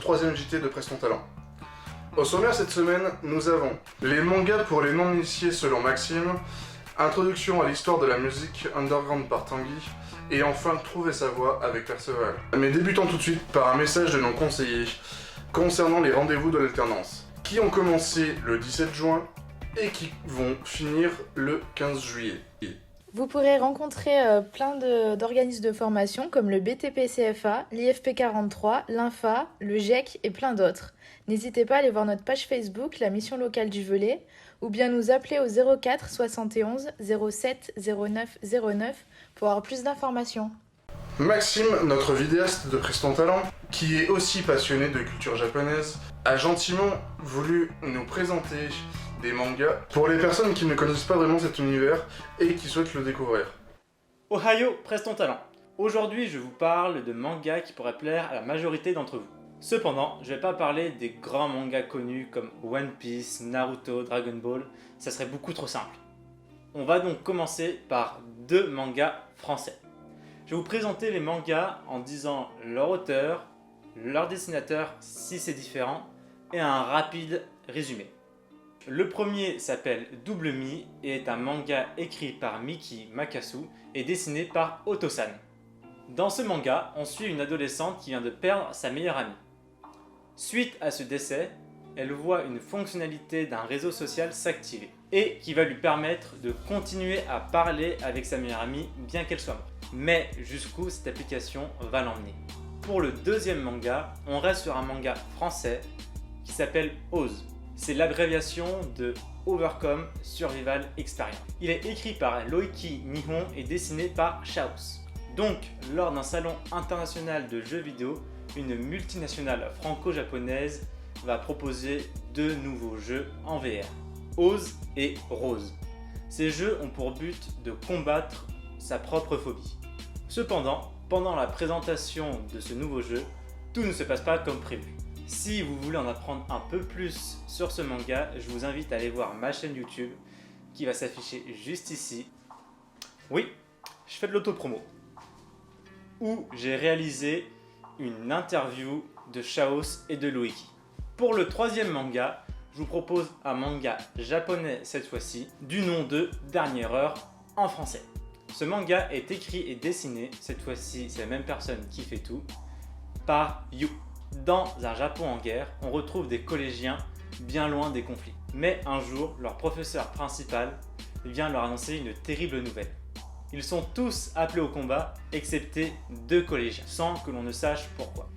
troisième JT de Presse ton Talent. Au sommaire cette semaine, nous avons les mangas pour les non-initiés selon Maxime, introduction à l'histoire de la musique underground par Tanguy, et enfin trouver sa voix avec Perceval. Mais débutons tout de suite par un message de nos conseillers concernant les rendez-vous de l'alternance, qui ont commencé le 17 juin et qui vont finir le 15 juillet. Vous pourrez rencontrer plein d'organismes de formation comme le BTP-CFA, l'IFP 43, l'INFA, le GEC et plein d'autres. N'hésitez pas à aller voir notre page Facebook, la mission locale du Velay, ou bien nous appeler au 04 71 07 09 09 pour avoir plus d'informations. Maxime, notre vidéaste de Presse ton Talent, qui est aussi passionné de culture japonaise, a gentiment voulu nous présenter des mangas pour les personnes qui ne connaissent pas vraiment cet univers et qui souhaitent le découvrir. Ohio, Presse ton Talent. Aujourd'hui, je vous parle de mangas qui pourraient plaire à la majorité d'entre vous. Cependant, je vais pas parler des grands mangas connus comme One Piece, Naruto, Dragon Ball, ça serait beaucoup trop simple. On va donc commencer par deux mangas français. Je vais vous présenter les mangas en disant leur auteur, leur dessinateur si c'est différent, et un rapide résumé. Le premier s'appelle Double Mi et est un manga écrit par Miki Makasu et dessiné par Otosan. Dans ce manga, on suit une adolescente qui vient de perdre sa meilleure amie. Suite à ce décès, elle voit une fonctionnalité d'un réseau social s'activer et qui va lui permettre de continuer à parler avec sa meilleure amie bien qu'elle soit morte. Mais jusqu'où cette application va l'emmener? Pour le deuxième manga, on reste sur un manga français qui s'appelle OZE. C'est l'abréviation de Overcome Survival Experience. Il est écrit par Loiki Nihon et dessiné par Chaos. Donc, lors d'un salon international de jeux vidéo, une multinationale franco-japonaise va proposer deux nouveaux jeux en VR, OZE et Rose. Ces jeux ont pour but de combattre sa propre phobie. Cependant, pendant la présentation de ce nouveau jeu, tout ne se passe pas comme prévu. Si vous voulez en apprendre un peu plus sur ce manga, je vous invite à aller voir ma chaîne YouTube qui va s'afficher juste ici. Oui, je fais de l'autopromo. Où j'ai réalisé une interview de Chaos et de Loiki. Pour le troisième manga, je vous propose un manga japonais cette fois-ci, du nom de Dernière Heure en français. Ce manga est écrit et dessiné, cette fois-ci c'est la même personne qui fait tout, par Yu. Dans un Japon en guerre, on retrouve des collégiens bien loin des conflits. Mais un jour, leur professeur principal vient leur annoncer une terrible nouvelle. Ils sont tous appelés au combat, excepté deux collégiens, sans que l'on ne sache pourquoi.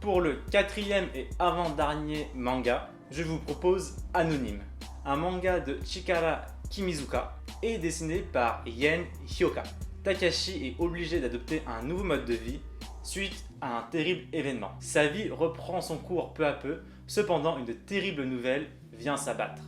Pour le quatrième et avant-dernier manga, je vous propose Anonyme, un manga de Chikara Kimizuka et dessiné par Yen Hyoka. Takashi est obligé d'adopter un nouveau mode de vie suite à un terrible événement. Sa vie reprend son cours peu à peu, cependant une terrible nouvelle vient s'abattre.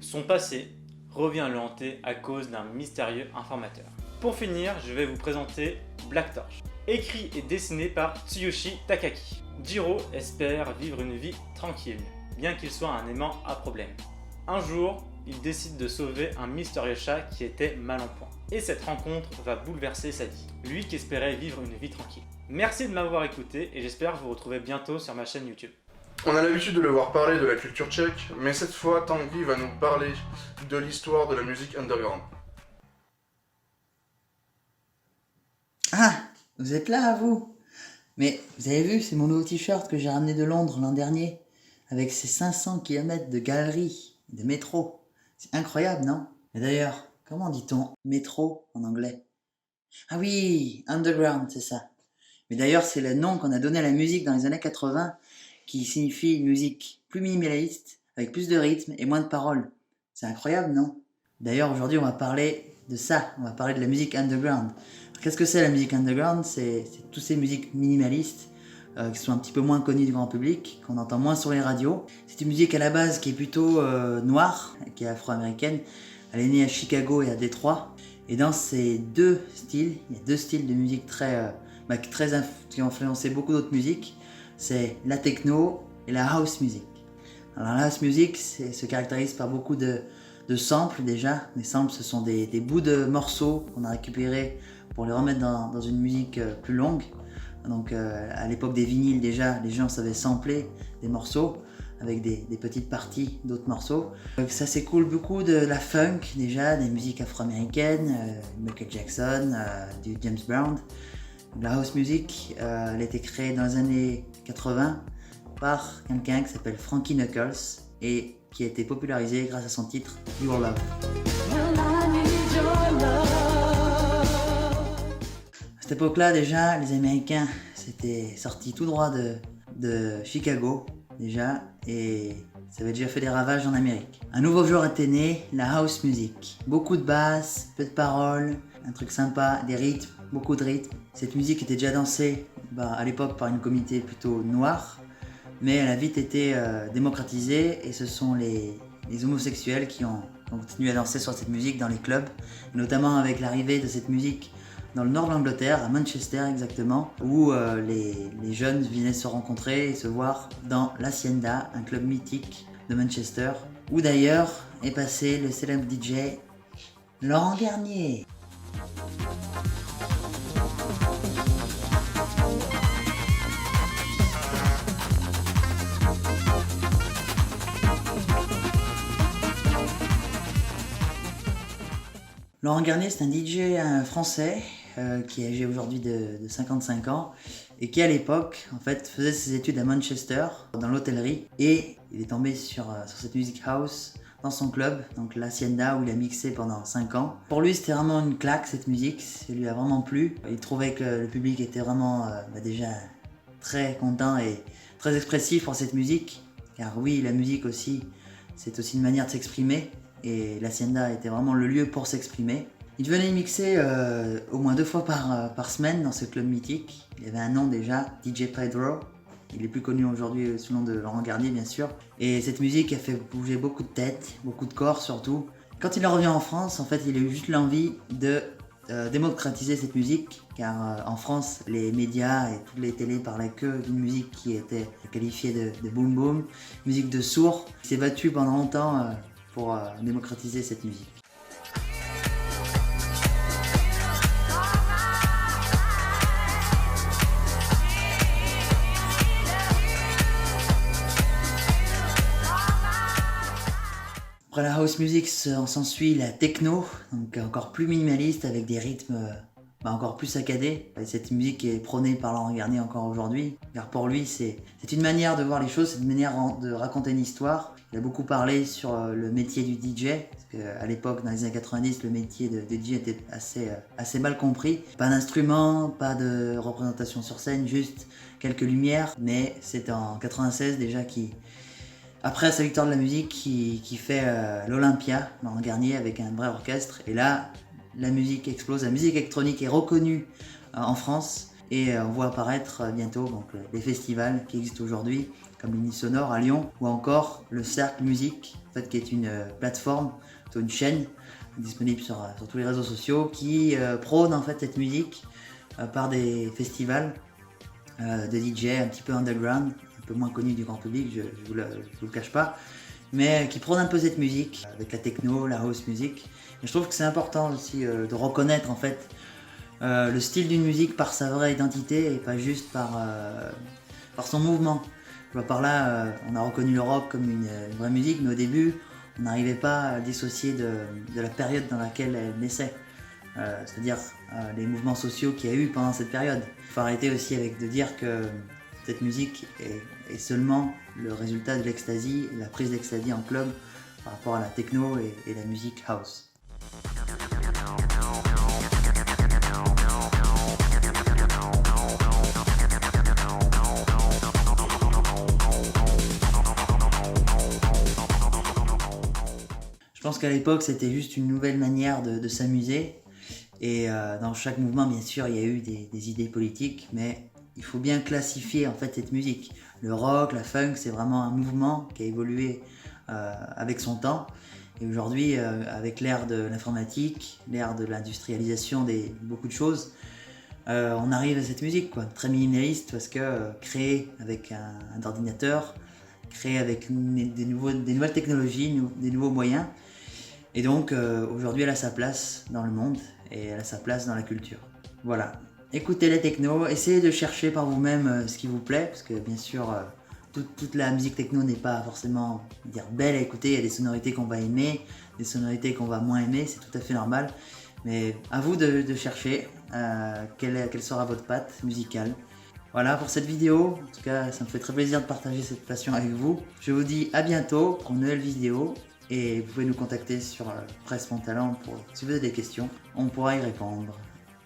Son passé revient le hanter à cause d'un mystérieux informateur. Pour finir, je vais vous présenter Black Torch, écrit et dessiné par Tsuyoshi Takaki. Jiro espère vivre une vie tranquille, bien qu'il soit un aimant à problème. Un jour, il décide de sauver un mystérieux chat qui était mal en point. Et cette rencontre va bouleverser sa vie, lui qui espérait vivre une vie tranquille. Merci de m'avoir écouté et j'espère vous retrouver bientôt sur ma chaîne YouTube. On a l'habitude de le voir parler de la culture tchèque, mais cette fois, Tanguy va nous parler de l'histoire de la musique underground. Ah, vous êtes là, vous? Mais vous avez vu, c'est mon nouveau t-shirt que j'ai ramené de Londres l'an dernier, avec ses 500 km de galeries, de métro. C'est incroyable, non? Et d'ailleurs, comment dit-on métro en anglais? Ah oui, underground, c'est ça. Mais d'ailleurs, c'est le nom qu'on a donné à la musique dans les années 80, qui signifie une musique plus minimaliste, avec plus de rythme et moins de paroles. C'est incroyable, non? D'ailleurs, aujourd'hui, on va parler de ça, on va parler de la musique underground. Qu'est-ce que c'est la musique underground? C'est toutes ces musiques minimalistes qui sont un petit peu moins connues du grand public, qu'on entend moins sur les radios. C'est une musique à la base qui est plutôt noire, qui est afro-américaine. Elle est née à Chicago et à Détroit. Et dans ces deux styles, il y a deux styles de musique qui ont influencé beaucoup d'autres musiques. C'est la techno et la house music. Alors la house music se caractérise par beaucoup de samples déjà. Les samples, ce sont des bouts de morceaux qu'on a récupérés pour les remettre dans une musique plus longue. Donc à l'époque des vinyles déjà, les gens savaient sampler des morceaux avec des petites parties d'autres morceaux. Donc, ça s'écoule beaucoup de la funk déjà, des musiques afro-américaines, Michael Jackson, du James Brown. La house music, elle a été créée dans les années 80 par quelqu'un qui s'appelle Frankie Knuckles et qui a été popularisé grâce à son titre Your Love. À cette époque-là déjà, les Américains s'étaient sortis tout droit de Chicago déjà et ça avait déjà fait des ravages en Amérique. Un nouveau genre était né, la house music. Beaucoup de basses, peu de paroles, un truc sympa, des rythmes, beaucoup de rythmes. Cette musique était déjà dansée à l'époque par une communauté plutôt noire, mais elle a vite été démocratisée et ce sont les homosexuels qui ont continué à danser sur cette musique dans les clubs, notamment avec l'arrivée de cette musique dans le nord de l'Angleterre, à Manchester exactement, où les jeunes venaient se rencontrer et se voir dans l'Hacienda, un club mythique de Manchester, où d'ailleurs est passé le célèbre DJ Laurent Garnier. Laurent Garnier, c'est un DJ français qui est âgé aujourd'hui de 55 ans et qui à l'époque en fait faisait ses études à Manchester dans l'hôtellerie et il est tombé sur cette music house dans son club, donc l'Hacienda où il a mixé pendant 5 ans. Pour lui c'était vraiment une claque cette musique, ça lui a vraiment plu. Il trouvait que le public était vraiment déjà très content et très expressif pour cette musique, car oui la musique aussi c'est aussi une manière de s'exprimer et l'Hacienda était vraiment le lieu pour s'exprimer. Il venait mixer au moins 2 fois par semaine dans ce club mythique. Il avait un nom déjà, DJ Pedro. Il est plus connu aujourd'hui sous le nom de Laurent Garnier bien sûr. Et cette musique a fait bouger beaucoup de têtes, beaucoup de corps surtout. Quand il est revenu en France, en fait il a eu juste l'envie de démocratiser cette musique, car en France les médias et toutes les télés parlaient que d'une musique qui était qualifiée de boom boom, musique de sourd. Il s'est battu pendant longtemps pour démocratiser cette musique. Après la house music, on s'ensuit la techno, donc encore plus minimaliste avec des rythmes encore plus saccadés. Et cette musique est prônée par Laurent Garnier encore aujourd'hui, car pour lui c'est une manière de voir les choses, c'est une manière de raconter une histoire. Il a beaucoup parlé sur le métier du DJ, parce qu'à l'époque, dans les années 90, le métier de DJ était assez mal compris. Pas d'instruments, pas de représentation sur scène, juste quelques lumières, mais c'est en 96 déjà après sa victoire de la musique, qui fait l'Olympia, Laurent Garnier, avec un vrai orchestre. Et là, la musique explose, la musique électronique est reconnue en France. Et on voit apparaître bientôt les festivals qui existent aujourd'hui, comme l'Uni Sonore à Lyon, ou encore le Cercle Musique, en fait, qui est une plateforme, plutôt une chaîne, disponible sur tous les réseaux sociaux, qui prône en fait cette musique par des festivals de DJ un petit peu underground, un peu moins connu du grand public, je vous le cache pas, mais qui prône un peu cette musique avec la techno, la house music. Et je trouve que c'est important aussi de reconnaître en fait le style d'une musique par sa vraie identité et pas juste par son mouvement. Je vois par là, on a reconnu le rock comme une vraie musique, mais au début, on n'arrivait pas à dissocier de la période dans laquelle elle naissait. C'est-à-dire les mouvements sociaux qu'il y a eu pendant cette période. Il faut arrêter aussi de dire que cette musique est seulement le résultat de l'ecstasy, la prise d'ecstasy en club par rapport à la techno et la musique house. Je pense qu'à l'époque c'était juste une nouvelle manière de s'amuser et dans chaque mouvement bien sûr il y a eu des idées politiques, mais il faut bien classifier en fait cette musique. Le rock, la funk, c'est vraiment un mouvement qui a évolué avec son temps. Et aujourd'hui, avec l'ère de l'informatique, l'ère de l'industrialisation de beaucoup de choses, on arrive à cette musique très minimaliste, parce que créée avec un ordinateur, créée avec des nouvelles technologies, des nouveaux moyens. Et donc aujourd'hui elle a sa place dans le monde et elle a sa place dans la culture. Voilà. écoutez les technos, essayez de chercher par vous-même ce qui vous plaît, parce que bien sûr, toute la musique techno n'est pas forcément belle à écouter. Il y a des sonorités qu'on va aimer, des sonorités qu'on va moins aimer, c'est tout à fait normal. Mais à vous de chercher quelle sera votre patte musicale. Voilà pour cette vidéo. En tout cas, ça me fait très plaisir de partager cette passion avec vous. Je vous dis à bientôt pour une nouvelle vidéo. Et vous pouvez nous contacter sur Presse Mon Talent si vous avez des questions. On pourra y répondre.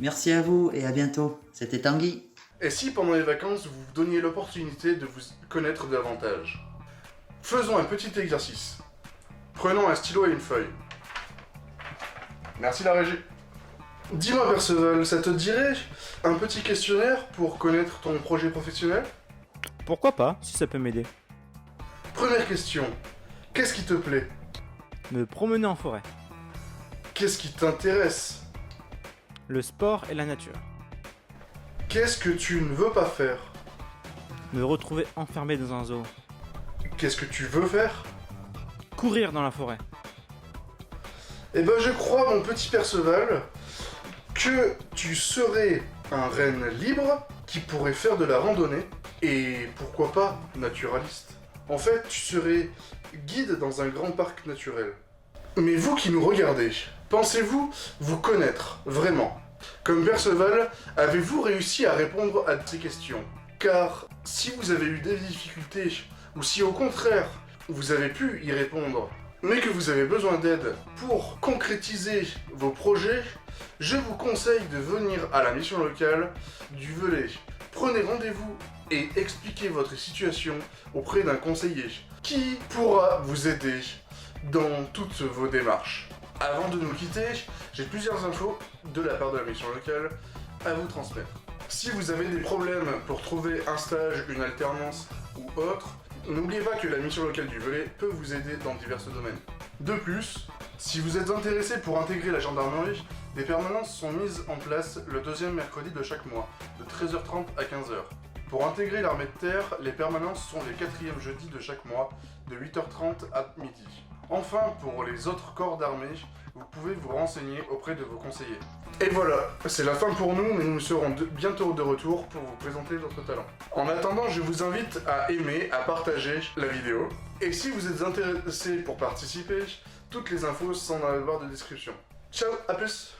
Merci à vous et à bientôt. C'était Tanguy. Et si pendant les vacances, vous vous donniez l'opportunité de vous connaître davantage? Faisons un petit exercice. Prenons un stylo et une feuille. Merci la régie. Dis-moi Perceval, ça te dirait un petit questionnaire pour connaître ton projet professionnel? Pourquoi pas, si ça peut m'aider. Première question. Qu'est-ce qui te plaît? Me promener en forêt. Qu'est-ce qui t'intéresse? Le sport et la nature. Qu'est-ce que tu ne veux pas faire? Me retrouver enfermé dans un zoo. Qu'est-ce que tu veux faire? Courir dans la forêt. Eh ben je crois, mon petit Perceval, que tu serais un renne libre qui pourrait faire de la randonnée et pourquoi pas naturaliste. En fait, tu serais guide dans un grand parc naturel. Mais vous qui nous regardez, pensez-vous vous connaître vraiment? Comme Perceval, avez-vous réussi à répondre à ces questions? Car si vous avez eu des difficultés, ou si au contraire, vous avez pu y répondre, mais que vous avez besoin d'aide pour concrétiser vos projets, je vous conseille de venir à la mission locale du Velay. Prenez rendez-vous et expliquez votre situation auprès d'un conseiller qui pourra vous aider dans toutes vos démarches. Avant de nous quitter, j'ai plusieurs infos de la part de la mission locale à vous transmettre. Si vous avez des problèmes pour trouver un stage, une alternance ou autre, n'oubliez pas que la mission locale du Velay peut vous aider dans divers domaines. De plus, si vous êtes intéressé pour intégrer la gendarmerie, des permanences sont mises en place le deuxième mercredi de chaque mois, de 13h30 à 15h. Pour intégrer l'armée de terre, les permanences sont les quatrièmes jeudis de chaque mois, de 8h30 à midi. Enfin, pour les autres corps d'armée, vous pouvez vous renseigner auprès de vos conseillers. Et voilà, c'est la fin pour nous, mais nous serons bientôt de retour pour vous présenter notre talent. En attendant, je vous invite à aimer, à partager la vidéo. Et si vous êtes intéressé pour participer, toutes les infos sont dans la barre de description. Ciao, à plus!